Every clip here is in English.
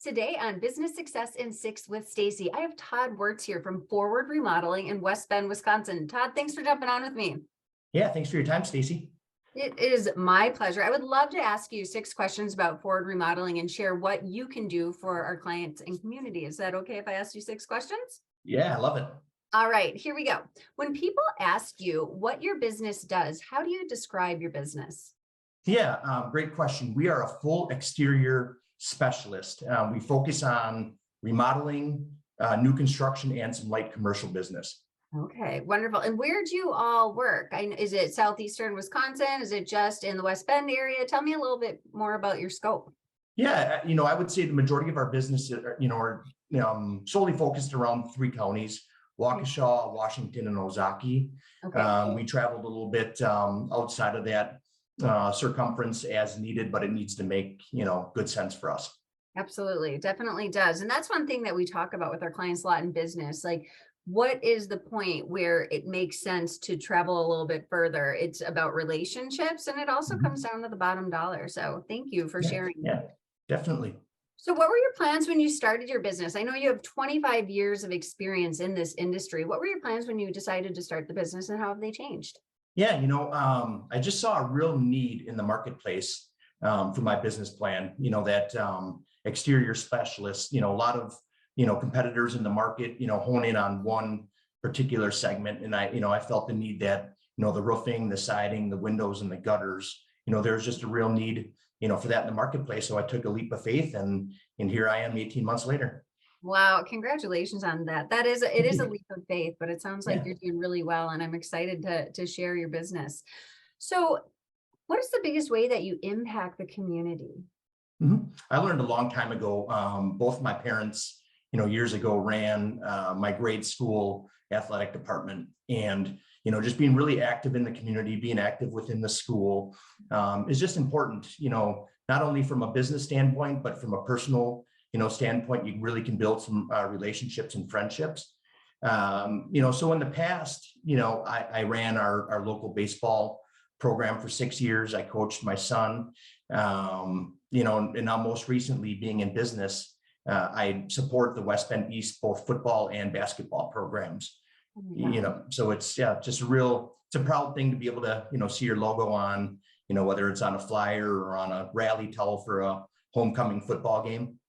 Today on Business Success in Six with Stacie, I have Todd Wertz here from Forward Remodeling in West Bend, Wisconsin. Todd, thanks for jumping on with me. Yeah, thanks for your time, Stacie. It is my pleasure. I would love to ask you 6 questions about Forward Remodeling and share what you can do for our clients and community. Is that okay if I ask you 6 questions? Yeah, I love it. All right, here we go. When people ask you what your business does, how do you describe your business? Yeah, great question. We are a full exterior specialist. We focus on remodeling, new construction, and some light commercial business. Okay, wonderful. And where do you all work? Is it southeastern Wisconsin? Is it just in the West Bend area? Tell me a little bit more about your scope. Yeah, I would say the majority of our business, are solely focused around 3 counties: Waukesha, Washington, and Ozaukee. Okay. We traveled a little bit outside of that circumference as needed, but it needs to make good sense for us. Absolutely. Definitely does. And that's one thing that we talk about with our clients a lot in business. Like, what is the point where it makes sense to travel a little bit further? It's about relationships, and it also Mhm. comes down to the bottom dollar. So thank you for Yeah, sharing. yeah, definitely. So what were your plans when you started your business? I know you have 25 years of experience in this industry. What were your plans when you decided to start the business, and how have they changed? Yeah, I just saw a real need in the marketplace for my business plan. That exterior specialist. A lot of competitors in the market. Hone in on one particular segment, and I felt the need that the roofing, the siding, the windows, and the gutters. There's just a real need for that in the marketplace. So I took a leap of faith, and here I am 18 months later. Wow, congratulations on that. It Thank is a you. leap of faith, but it sounds like Yeah. you're doing really well, and I'm excited to share your business. So, what is the biggest way that you impact the community? I learned a long time ago. Both my parents, years ago, ran my grade school athletic department, and just being really active in the community, being active within the school is just important. Not only from a business standpoint, but from a personal, standpoint. You really can build some relationships and friendships. So in the past, I ran our local baseball program for 6 years. I coached my son. And now most recently being in business, I support the West Bend East, both football and basketball programs. Oh my God. So it's just it's a proud thing to be able to, see your logo on, whether it's on a flyer or on a rally towel for a homecoming football game.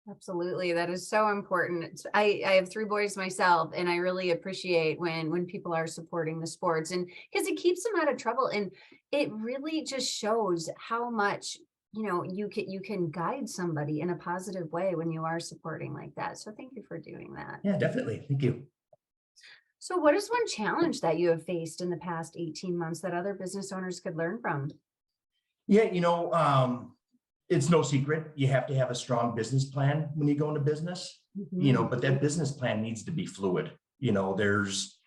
Absolutely. That is so important. I have 3 boys myself, and I really appreciate when people are supporting the sports, and because it keeps them out of trouble, and it really just shows how much you can guide somebody in a positive way when you are supporting like that. So thank you for doing that. Yeah, definitely. Thank you. So what is one challenge that you have faced in the past 18 months that other business owners could learn from? Yeah, it's no secret. You have to have a strong business plan when you go into business, Mhm. but that business plan needs to be fluid. There's,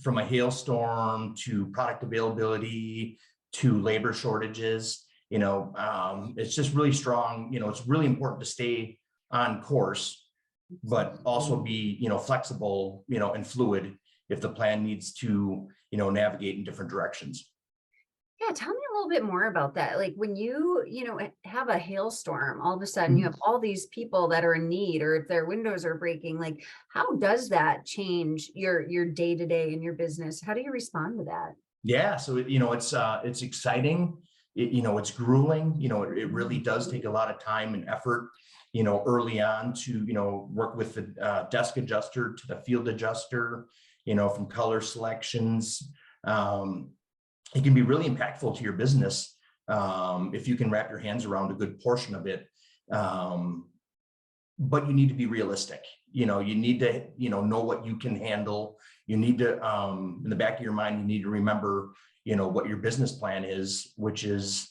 from a hailstorm to product availability to labor shortages, it's just really strong. It's really important to stay on course, but also be, flexible, and fluid if the plan needs to, navigate in different directions. Yeah, tell me a little bit more about that. Like when have a hailstorm, all of a sudden you Mhm. have all these people that are in need, or if their windows are breaking, like how does that change your day to day in your business? How do you respond to that? Yeah, so it's exciting. It's grueling. It really does take a lot of time and effort. Early on to work with the desk adjuster to the field adjuster. From color selections. It can be really impactful to your business if you can wrap your hands around a good portion of it. Um, but you need to be realistic. You need to know what you can handle. You need to in the back of your mind, you need to remember what your business plan is, which is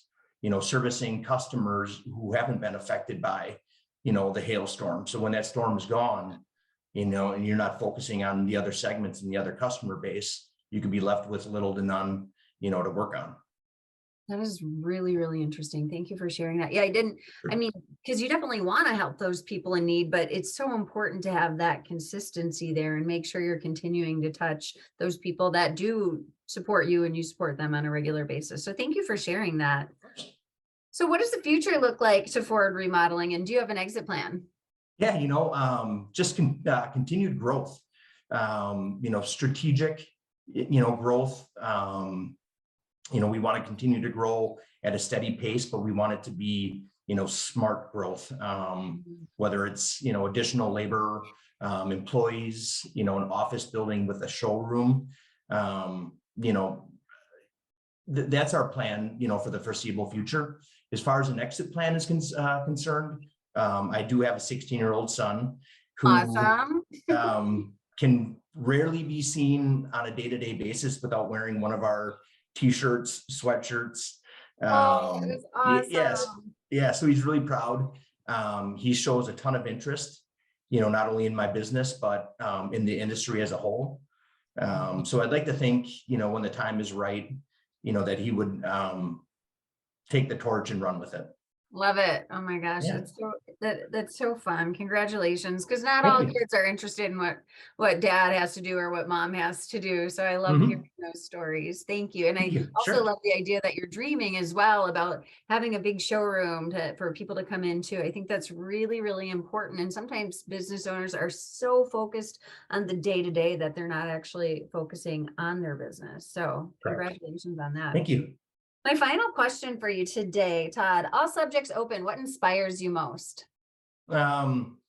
servicing customers who haven't been affected by the hailstorm. So when that storm is gone, and you're not focusing on the other segments and the other customer base, you could be left with little to none to work on. That is really, really interesting. Thank you for sharing that. Yeah, I mean, because you definitely want to help those people in need, but it's so important to have that consistency there and make sure you're continuing to touch those people that do support you and you support them on a regular basis. So thank you for sharing that. So what does the future look like to Forward Remodeling, and do you have an exit plan? Yeah, just continued growth, strategic, growth. We want to continue to grow at a steady pace, but we want it to be, smart growth, Mhm. whether it's, additional labor, employees, an office building with a showroom. Um, you know, that's our plan, for the foreseeable future. As far as an exit plan is concerned, I do have a 16-year-old son who Awesome. can rarely be seen on a day-to-day basis without wearing one of our t-shirts, sweatshirts. Oh, that is Yes, awesome. yeah. So he's really proud. He shows a ton of interest, not only in my business, but in the industry as a whole. So I'd like to think, when the time is right, that he would take the torch and run with it. Love it. Oh my gosh, Yeah, that's so fun. Congratulations. Because not thank all you. kids are interested in what dad has to do or what mom has to do. So I love hearing Mhm. those stories. Thank you. And Thank I you. also Sure. love the idea that you're dreaming as well about having a big showroom for people to come into. I think that's really, really important. And sometimes business owners are so focused on the day-to-day that they're not actually focusing on their business. So Correct. congratulations on that. Thank you. My final question for you today, Todd, all subjects open. What inspires you most? Um,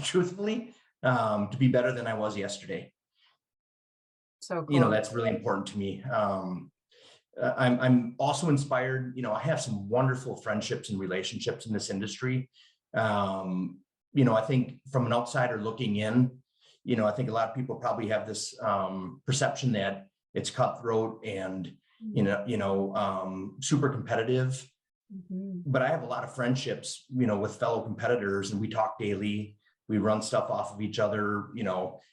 truthfully, to be better than I was yesterday. So cool. That's really important to me. I'm also inspired. I have some wonderful friendships and relationships in this industry. I think from an outsider looking in, I think a lot of people probably have this perception that it's cutthroat and super competitive. Mhm. But I have a lot of friendships, with fellow competitors, and we talk daily. We run stuff off of each other.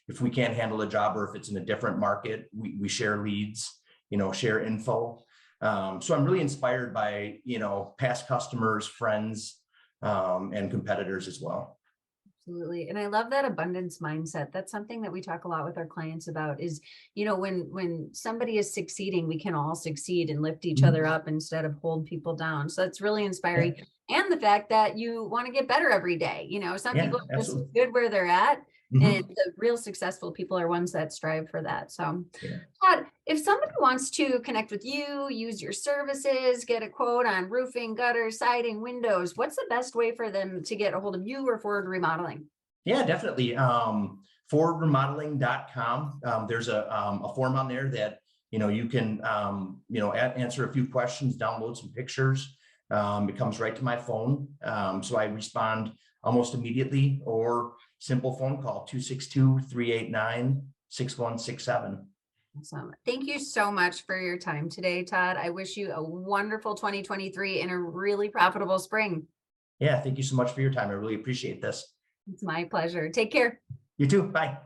If we can't handle a job or if it's in a different market, we share leads, share info. So I'm really inspired by, past customers, friends, and competitors as well. Absolutely. And I love that abundance mindset. That's something that we talk a lot with our clients about is, when somebody is succeeding, we can all succeed and lift each Mhm. other up instead of hold people down. So that's really Yeah, inspiring. And the fact that you want to get better every day. Some yeah, people are just absolutely. good where they're at, and Mhm. the real successful people are ones that strive for that. So Yeah. Todd, if somebody wants to connect with you, use your services, get a quote on roofing, gutters, siding, windows, what's the best way for them to get a hold of you or Forward Remodeling? Yeah, definitely. Forwardremodeling.com. There's a form on there that, you can, answer a few questions, download some pictures. It comes right to my phone. So I respond almost immediately, or simple phone call 262-389-6167. Awesome. Thank you so much for your time today, Todd. I wish you a wonderful 2023 and a really profitable spring. Yeah, thank you so much for your time. I really appreciate this. It's my pleasure. Take care. You too. Bye.